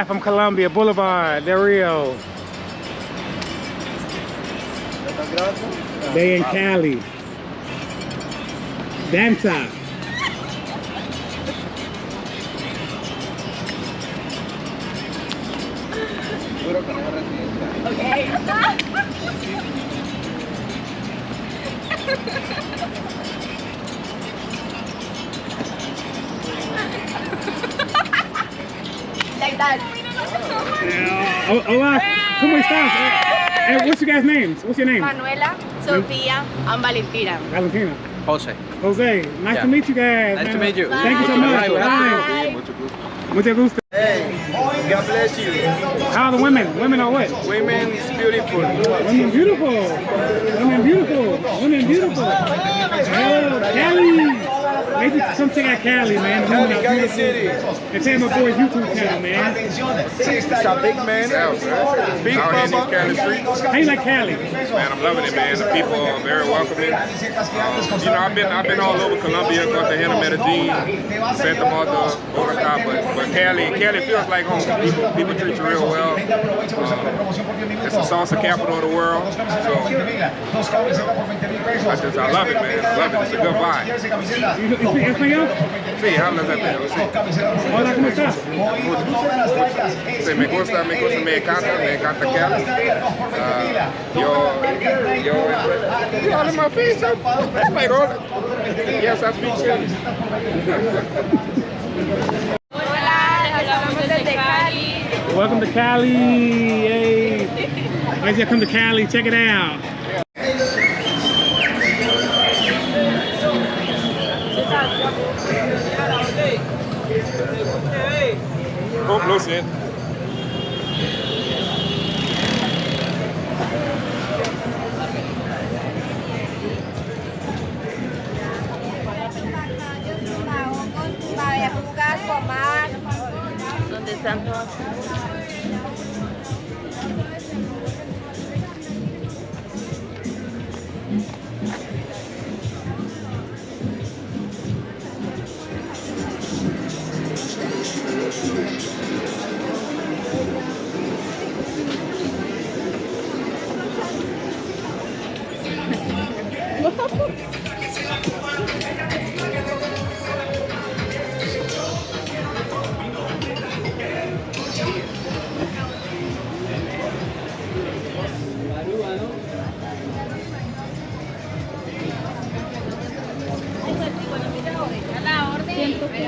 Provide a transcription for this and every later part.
live from Colombia Boulevard, Del Rio. They in Cali. Danza. Okay. Like that. Hola, ¿cómo estás? What's your guys' names? What's your name? Manuela, Sofía, and Valentina. Valentina. Jose. Jose, nice to meet you guys. Nice man. to meet you. Thank you so much. Bye. Mucho gusto. Hey, God bless you. How are the women? Women are what? Women is beautiful. Women beautiful. Women beautiful. Women beautiful. Oh, Cali. Maybe come check out Cali, man. Cali City. And check my boy's YouTube channel, man. It's a big man. Big Out here in these mama. Cali streets, How you like Cali? man, I'm loving it, man. The people are very welcoming. You know, I've been all over Colombia, Cartagena, Medellin, Santa Marta, Bogota, but Cali feels like home. People treat you real well. It's the salsa capital of the world, so I love it, man. I love it. It's a good vibe. You speak español? Sí, hablas español, sí. Hola, ¿cómo estás? Sí, me gusta, me encanta Cali. You all in my face, that's like all. Yes, I speak Spanish. Hola, les hablamos desde Cali. Welcome to Cali. Hey. Guys, you come to Cali. Check it out. Oh, no, shit. ¿Dónde están todos?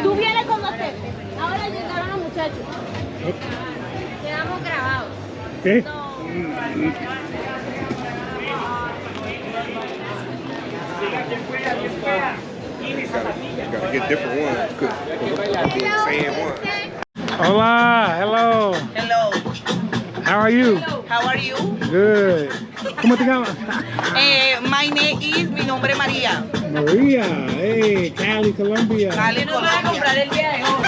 Tú vienes con nosotros. Ahora llegaron los muchachos. Quedamos grabados. ¿Qué? Gotta get different ones, because I'm doing the same one. Hola, hello. Hello, How are you? how are you? Good. ¿Cómo te llamas? My name is, mi nombre es María. Maria. Hey, Cali, Colombia. Cali, Nos van a comprar el día de hoy.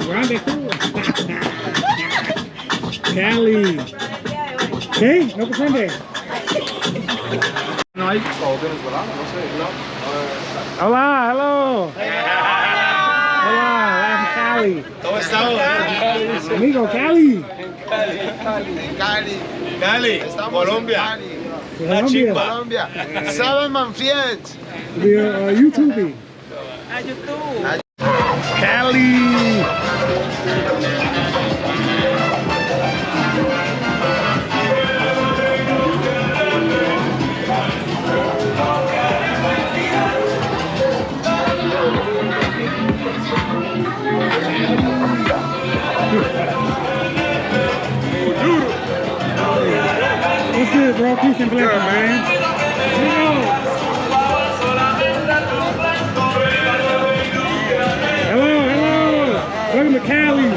Grande tú. Cali. ¿Qué? ¿No comprende? No hay venezolano, no sé, ¿no? Hola, hello. Hola, I'm Cali. ¿Cómo estamos? Amigo, Cali. Cali, Colombia. Colombia. Colombia. Seven man fiends. We are YouTube. Cali. What's good, bro? Peace and blessings, man. Hello, hello. Welcome to Cali.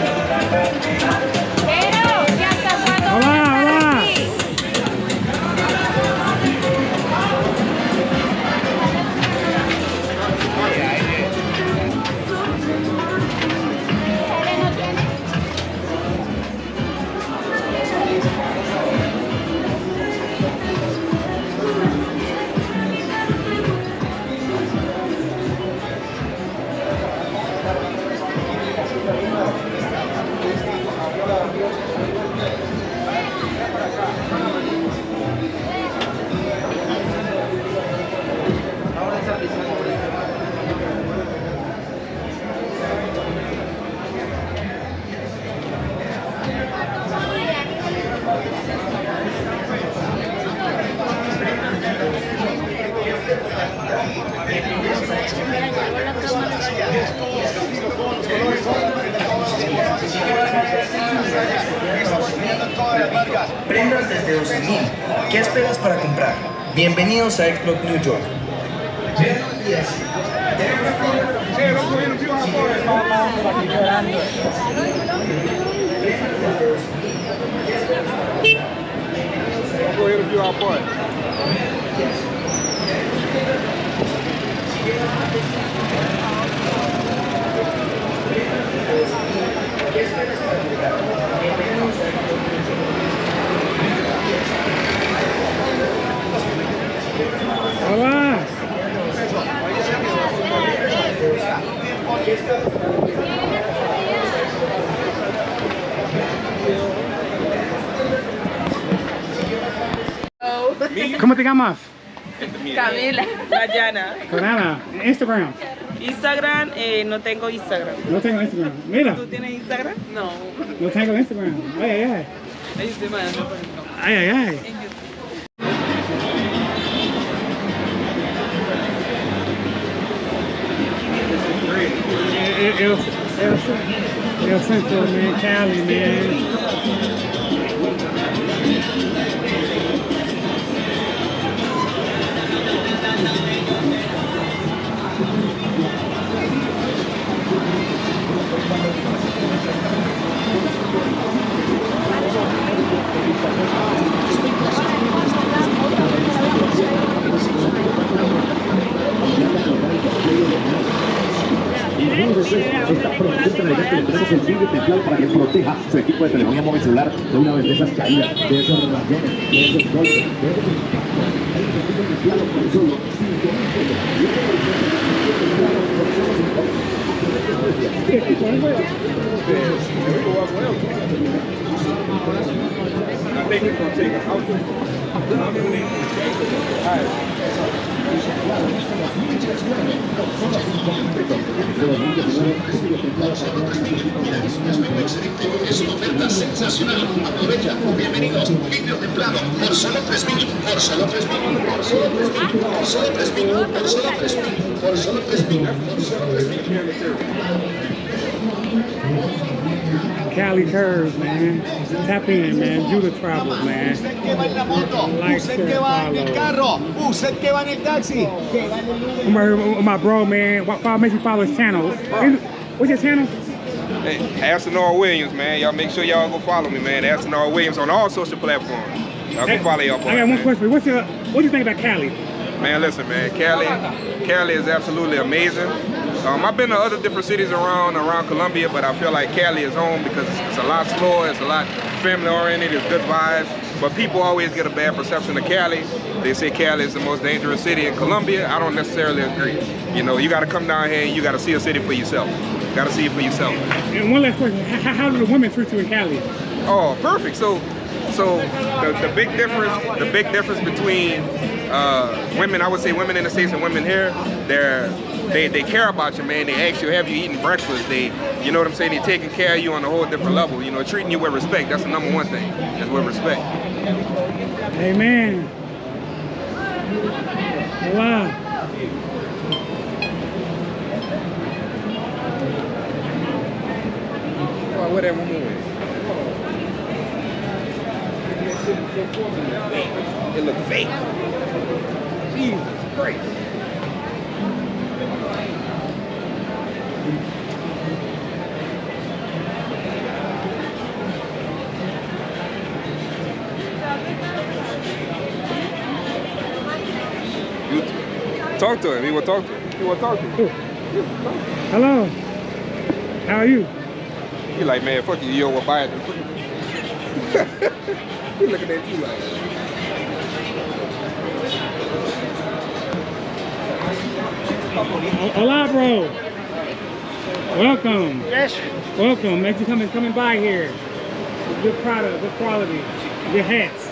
Pero, ¿y hasta cuándo Hola, van a estar hola. aquí? Prendas desde 12.000. ¿Qué esperas para comprar? Bienvenidos a Xbox New York. Go ahead and do our part. Hola. ¿Cómo te llamas? Camila. Dayana. Canana. Instagram. Instagram, no tengo Instagram. No tengo Instagram. Mira. ¿Tú tienes Instagram? No. No tengo Instagram. Ay, ay, ay. Ahí estoy mandando, por ejemplo. Ay, ay, ay. El Centro, man, Cali, man. Esta propuesta de gasto de sencillo y especial para que proteja su equipo de telefonía móvil celular de una vez de esas caídas, de esos rayones, de esos golpes, de esos I think he's gonna take it out. Es una oferta sensacional. Aprovecha. Bienvenidos. Vidrio templado. Por solo 3.000. Por solo 3.000. Por solo 3.000. Por solo 3.000. Por solo 3.000. Por solo 3.000. Por solo 3.000. Cali Curves, man. Tap in, man. Judah Travels, man. Usted que va en la moto, Like, usted share, que va en el follow. carro, usted que va en el taxi, que va en el Uber. I'm right here with my bro, man. Make sure you follow his channel. What's your channel? Hey, Astonor Williams, man. Y'all make sure y'all go follow me, man. Astonor Williams on all social platforms. Y'all go follow y'all. I got one question. What do you think about Cali? Man, listen, man. Cali is absolutely amazing. I've been to other different cities around Colombia, but I feel like Cali is home because it's a lot slower, it's a lot family-oriented, it's good vibes. But people always get a bad perception of Cali. They say Cali is the most dangerous city in Colombia. I don't necessarily agree. You know, you got to come down here and you got to see a city for yourself. You got to see it for yourself. And one last question: how do the women treat you in Cali? Oh, perfect. So the big difference between women, I would say women in the States and women here, they care about you, man. They ask you, have you eaten breakfast? You know what I'm saying? They're taking care of you on a whole different level. You know, treating you with respect. That's the number one thing, is with respect. Amen. Wow. Oh, where that woman went? It looked fake. Jesus Christ. Talk to him. He will talk to him. He will talk to him. Hello. How are you? He like, man, fuck you. You don't want to buy it. He looking at you like. Hola, bro. Welcome. Yes. Welcome. Thanks for coming by here. Good product, good quality. Your hats.